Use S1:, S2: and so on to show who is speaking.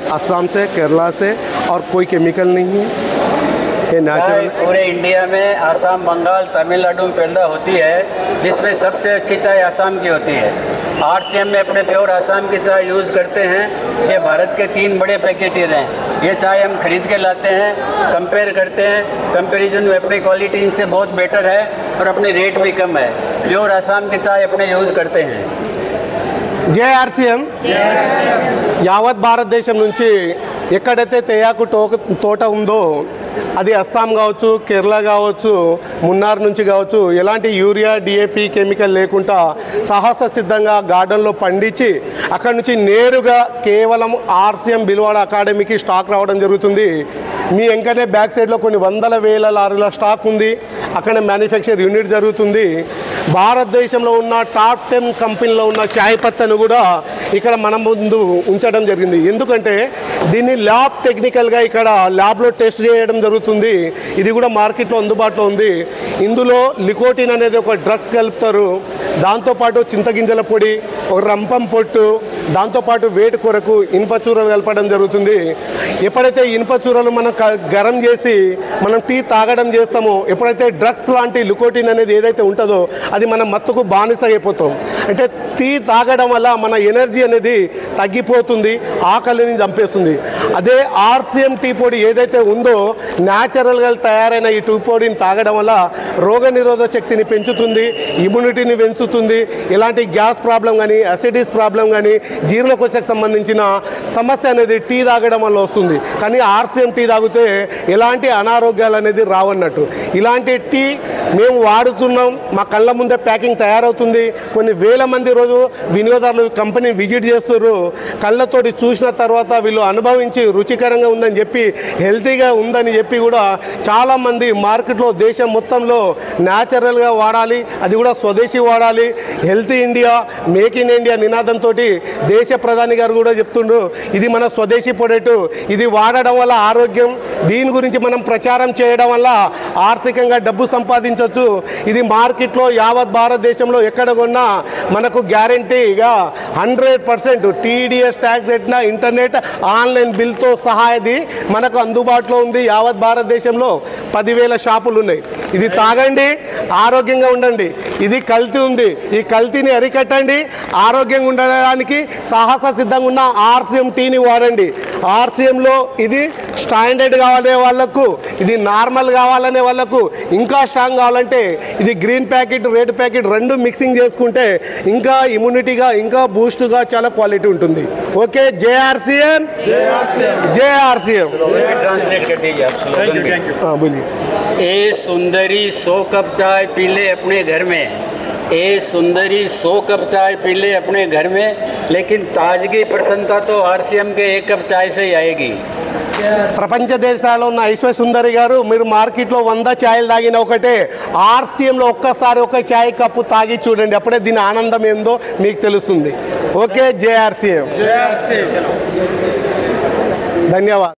S1: असम से, केरला से, और कोई केमिकल नहीं है, ये नेचुरल।
S2: पूरे इंडिया में आसाम, बंगाल, तमिलनाडु में पैदा होती है, जिसमें सबसे अच्छी चाय आसाम की होती है। आरसीएम में अपने प्योर आसाम की चाय यूज़ करते हैं। ये भारत के 3 बड़े पैकेटियर हैं। ये चाय हम खरीद के लाते हैं, कंपेयर करते हैं, कंपैरिजन में अपनी क्वालिटी इनसे बहुत बेटर है और अपने रेट भी कम है। प्योर आसाम की चाय अपने यूज़ करते हैं।
S1: జై ఆర్సీఎం। యావత్ భారతదేశం నుంచి ఎక్కడైతే తేయాకు తోట ఉందో అది అస్సాం కావచ్చు, కేరళ కావచ్చు, మున్నార్ నుంచి కావచ్చు, ఎలాంటి యూరియా, డిఏపి కెమికల్ లేకుండా సాహస సిద్ధంగా గార్డెన్లో పండించి అక్కడ నుంచి నేరుగా కేవలం ఆర్సీఎం బిల్వాడ అకాడమీకి స్టాక్ రావడం జరుగుతుంది। మీ వెంకనే బ్యాక్ సైడ్లో కొన్ని వందల వేల లారీల స్టాక్ ఉంది, అక్కడ మ్యానుఫ్యాక్చర్ యూనిట్ జరుగుతుంది। భారతదేశంలో ఉన్న టాప్ 10 కంపెనీలో ఉన్న చాయ్ పత్తను కూడా ఇక్కడ మన ముందు ఉంచడం జరిగింది। ఎందుకంటే దీన్ని ల్యాబ్ టెక్నికల్గా ఇక్కడ ల్యాబ్లో టెస్ట్ చేయడం జరుగుతుంది। ఇది కూడా మార్కెట్లో అందుబాటులో ఉంది। ఇందులో లికోటిన్ అనేది ఒక డ్రగ్స్ కలుపుతారు, దాంతోపాటు చింతగింజల పొడి, ఒక రంపం పొట్టు, దాంతోపాటు వేడి కొరకు ఇనుప చూరలు కలపడం జరుగుతుంది। ఎప్పుడైతే ఇనుప చూరలు మనం గరం చేసి మనం టీ తాగడం చేస్తామో, ఎప్పుడైతే డ్రగ్స్ లాంటి లికోటిన్ అనేది ఏదైతే ఉంటుందో అది మన మత్తుకు బానిస అయిపోతాం। అంటే టీ తాగడం వల్ల మన ఎనర్జీ అనేది తగ్గిపోతుంది, ఆకలిని చంపేస్తుంది। అదే ఆర్సీఎం టీ పొడి ఏదైతే ఉందో న్యాచురల్గా తయారైన ఈ టీ పొడిని తాగడం వల్ల రోగనిరోధక శక్తిని పెంచుతుంది, ఇమ్యూనిటీని పెంచుతుంది। ఇలాంటి గ్యాస్ ప్రాబ్లం కానీ, అసిడిస్ ప్రాబ్లం కానీ, జీర్ణకోశకు సంబంధించిన సమస్య అనేది టీ తాగడం వల్ల వస్తుంది। కానీ ఆర్సీఎం టీ తాగితే ఎలాంటి అనారోగ్యాలు అనేది రావన్నట్టు। ఇలాంటి టీ మేము వాడుతున్నాం, మా కళ్ళ ముందే ప్యాకింగ్ తయారవుతుంది। కొన్ని వేల మంది రోజు వినియోగదారులు కంపెనీని విజిట్ చేస్తున్నారు। కళ్ళతోటి చూసిన తర్వాత వీళ్ళు అనుభవించి రుచికరంగా ఉందని చెప్పి, హెల్తీగా ఉందని చెప్పి కూడా చాలామంది మార్కెట్లో దేశం మొత్తంలో న్యాచురల్గా వాడాలి, అది కూడా స్వదేశీ వాడాలి, healthy India, make in India నినాదంతో దేశ ప్రధాని గారు కూడా చెప్తుండ్రు ఇది మన స్వదేశీ ప్రొడక్ట్, ఇది వాడడం వల్ల ఆరోగ్యం, దీని గురించి మనం ప్రచారం చేయడం వల్ల ఆర్థికంగా డబ్బు సంపాదించవచ్చు। ఇది మార్కెట్లో యావత్ భారతదేశంలో ఎక్కడ కొన్నా మనకు గ్యారంటీగా 100% టీడీఎస్ ట్యాక్స్ పెట్టిన ఇంటర్నెట్ ఆన్లైన్ బిల్తో సహా ఇది మనకు అందుబాటులో ఉంది। యావత్ భారతదేశంలో 10,000 షాపులు ఉన్నాయి। ఇది తాగండి, ఆరోగ్యంగా ఉండండి। ఇది కల్తీ ఉంది, ఈ కల్తీని అరికట్టండి, ఆరోగ్యంగా ఉండడానికి సాహస సిద్ధంగా ఉన్న ఆర్సీఎం టీని వాడండి। ఆర్సీఎంలో ఇది స్టాండర్డ్ కావాలనే వాళ్ళకు, ఇది నార్మల్ కావాలనే వాళ్ళకు, ఇంకా స్ట్రాంగ్ కావాలంటే ఇది గ్రీన్ ప్యాకెట్, రెడ్ ప్యాకెట్ రెండు మిక్సింగ్ చేసుకుంటే ఇంకా ఇమ్యూనిటీగా, ఇంకా బూస్ట్గా చాలా క్వాలిటీ ఉంటుంది। ఓకే, జై ఆర్సీఎం, జై ఆర్సీఎం।
S2: ट्रांसलेट कर दीजिए आप।
S1: हाँ बोलिए।
S2: ए सुंदरी 100 कप चाय पी ले अपने घर में, ए सुंदरी 100 कप चाय पी ले अपने घर में, लेकिन ताजगी प्रसन्नता तो आरसीएम के 1 कप चाय से ही आएगी।
S1: ప్రపంచ దేశాల్లో ఉన్న ఐశ్వర్య సుందరి గారు, మీరు మార్కెట్లో 100 ఛాయలు తాగిన ఒకటే, ఆర్సీఎంలో ఒక్కసారి ఒక ఛాయ్ కప్పు తాగి చూడండి, అప్పుడే దీని ఆనందం ఏందో మీకు తెలుస్తుంది। ఓకే, జై ఆర్సీఎం, ధన్యవాదాలు।